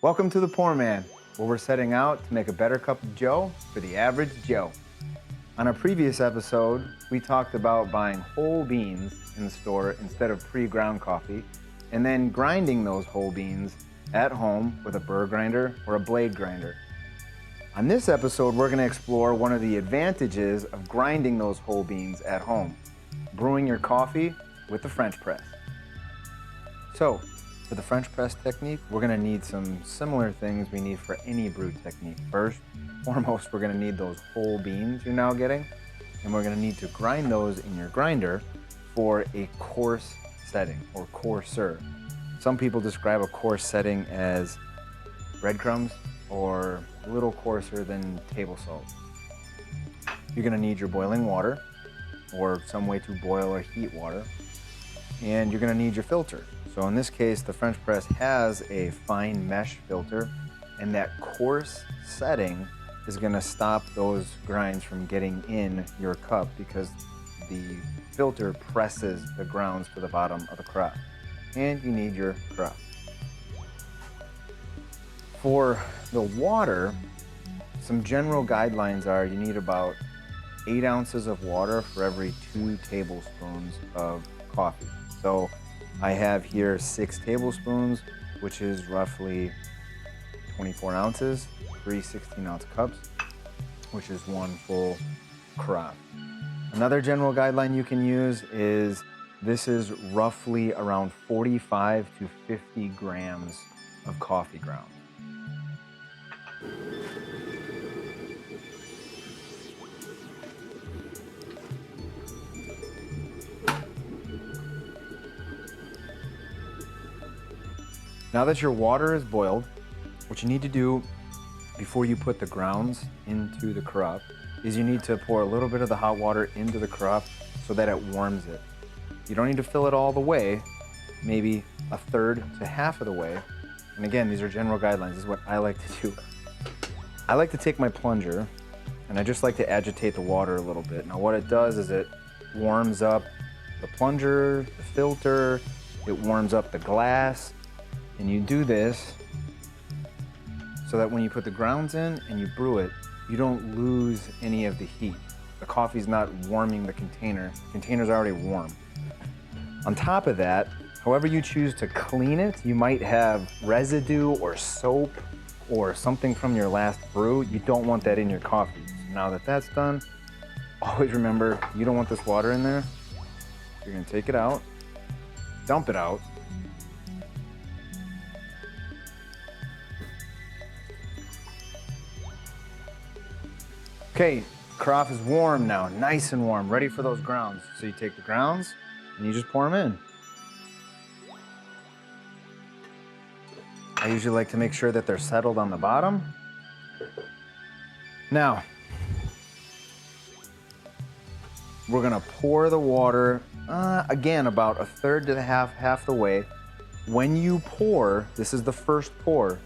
Welcome to the Pour Man, where we're setting out to make a better cup of joe for the average Joe. On a previous episode, we talked about buying whole beans in the store instead of pre-ground coffee, and then grinding those whole beans at home with a burr grinder or a blade grinder. On this episode, we're going to explore one of the advantages of grinding those whole beans at home, brewing your coffee with the French press. So, for the French press technique, we're going to need some similar things we need for any brew technique. First, foremost, we're going to need those whole beans you're now getting, and we're going to need to grind those in your grinder for a coarse setting, or coarser. Some people describe a coarse setting as breadcrumbs or a little coarser than table salt. You're going to need your boiling water, or some way to boil or heat water, and you're going to need your filter. So in this case, the French press has a fine mesh filter, and that coarse setting is going to stop those grinds from getting in your cup because the filter presses the grounds to the bottom of the carafe. And you need your carafe. For the water, some general guidelines are you need about 8 ounces of water for every 2 tablespoons of coffee. So I have here 6 tablespoons, which is roughly 24 ounces, 3 16-ounce cups, which is 1 full carafe. Another general guideline you can use is this is roughly around 45 to 50 grams of coffee grounds. Now that your water is boiled, what you need to do before you put the grounds into the carafe is you need to pour a little bit of the hot water into the carafe so that it warms it. You don't need to fill it all the way, maybe a third to half of the way. And again, these are general guidelines. This is what I like to do. I like to take my plunger and I just like to agitate the water a little bit. Now what it does is it warms up the plunger, the filter, it warms up the glass. And you do this so that when you put the grounds in and you brew it, you don't lose any of the heat. The coffee's not warming the container. The container's already warm. On top of that, however you choose to clean it, you might have residue or soap or something from your last brew. You don't want that in your coffee. So now that that's done, always remember, you don't want this water in there. You're gonna take it out, dump it out, okay, carafe is warm now, nice and warm, ready for those grounds. So you take the grounds and you just pour them in. I usually like to make sure that they're settled on the bottom. Now, we're gonna pour the water, again, about a third to half the way. When you pour, this is the first pour,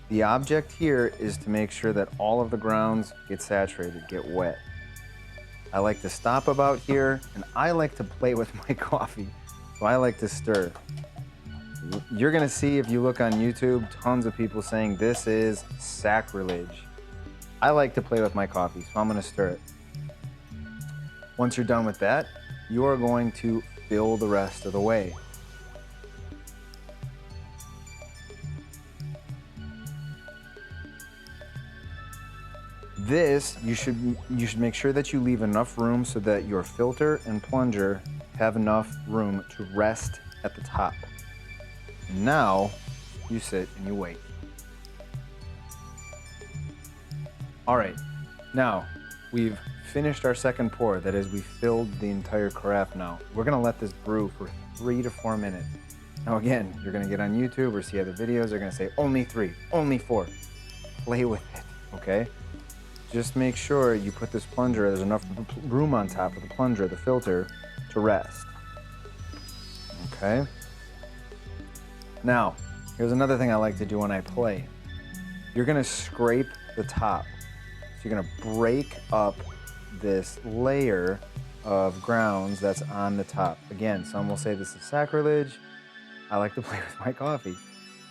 the object here is to make sure that all of the grounds get saturated, get wet. I like to stop about here, and I like to play with my coffee, so I like to stir. You're gonna see, if you look on YouTube, tons of people saying this is sacrilege. I like to play with my coffee, so I'm gonna stir it. Once you're done with that, you are going to fill the rest of the way. This, you should make sure that you leave enough room so that your filter and plunger have enough room to rest at the top. Now, you sit and you wait. All right, now we've finished our second pour. That is, we filled the entire carafe now. We're gonna let this brew for 3 to 4 minutes. Now again, you're gonna get on YouTube or see other videos, they're gonna say only 3, only 4. Play with it, okay? Just make sure you put this plunger, there's enough room on top of the plunger, the filter, to rest. Okay? Now, here's another thing I like to do when I play. You're gonna scrape the top. So you're gonna break up this layer of grounds that's on the top. Again, some will say this is sacrilege. I like to play with my coffee.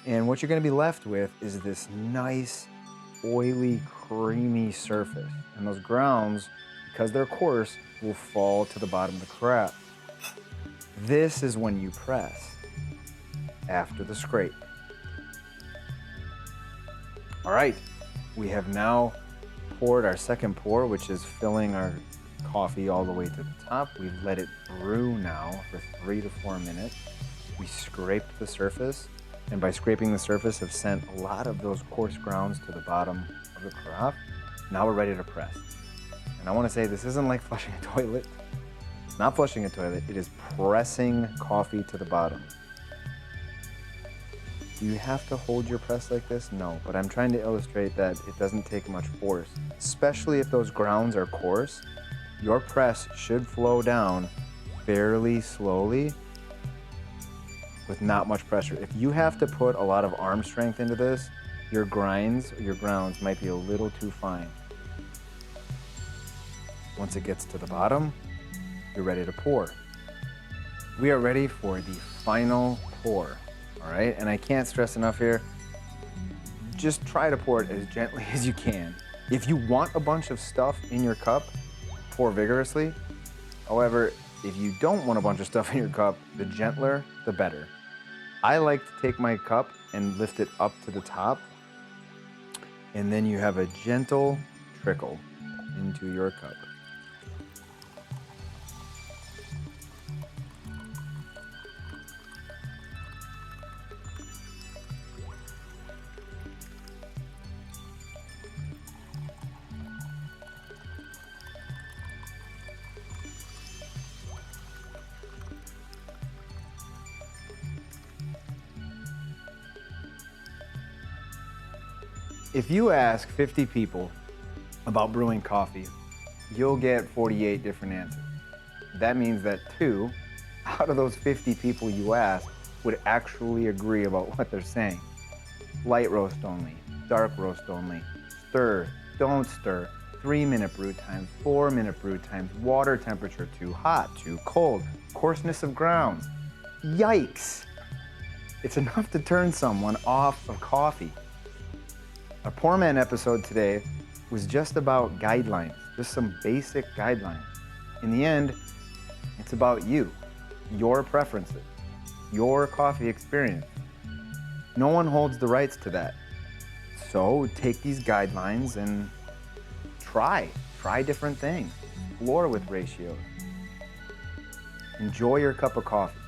And what you're gonna be left with is this nice, oily, creamy surface. And those grounds, because they're coarse, will fall to the bottom of the carafe. This is when you press after the scrape. All right, we have now poured our second pour, which is filling our coffee all the way to the top. We've let it brew now for 3 to 4 minutes. We scraped the surface, and by scraping the surface, have sent a lot of those coarse grounds to the bottom of the carafe. Now we're ready to press. And I want to say this isn't like flushing a toilet. It's not flushing a toilet, it is pressing coffee to the bottom. Do you have to hold your press like this? No, but I'm trying to illustrate that it doesn't take much force, especially if those grounds are coarse. Your press should flow down fairly slowly with not much pressure. If you have to put a lot of arm strength into this, your grinds, your grounds might be a little too fine. Once it gets to the bottom, you're ready to pour. We are ready for the final pour, all right? And I can't stress enough here, just try to pour it as gently as you can. If you want a bunch of stuff in your cup, pour vigorously. However, if you don't want a bunch of stuff in your cup, the gentler, the better. I like to take my cup and lift it up to the top, and then you have a gentle trickle into your cup. If you ask 50 people about brewing coffee, you'll get 48 different answers. That means that 2 out of those 50 people you ask would actually agree about what they're saying. Light roast only, dark roast only, stir, don't stir, 3-minute brew times, 4-minute brew times, water temperature, too hot, too cold, coarseness of grounds. Yikes! It's enough to turn someone off of coffee. Our Pour Man episode today was just about guidelines, just some basic guidelines. In the end, it's about you, your preferences, your coffee experience. No one holds the rights to that. So take these guidelines and try different things, explore with ratios. Enjoy your cup of coffee.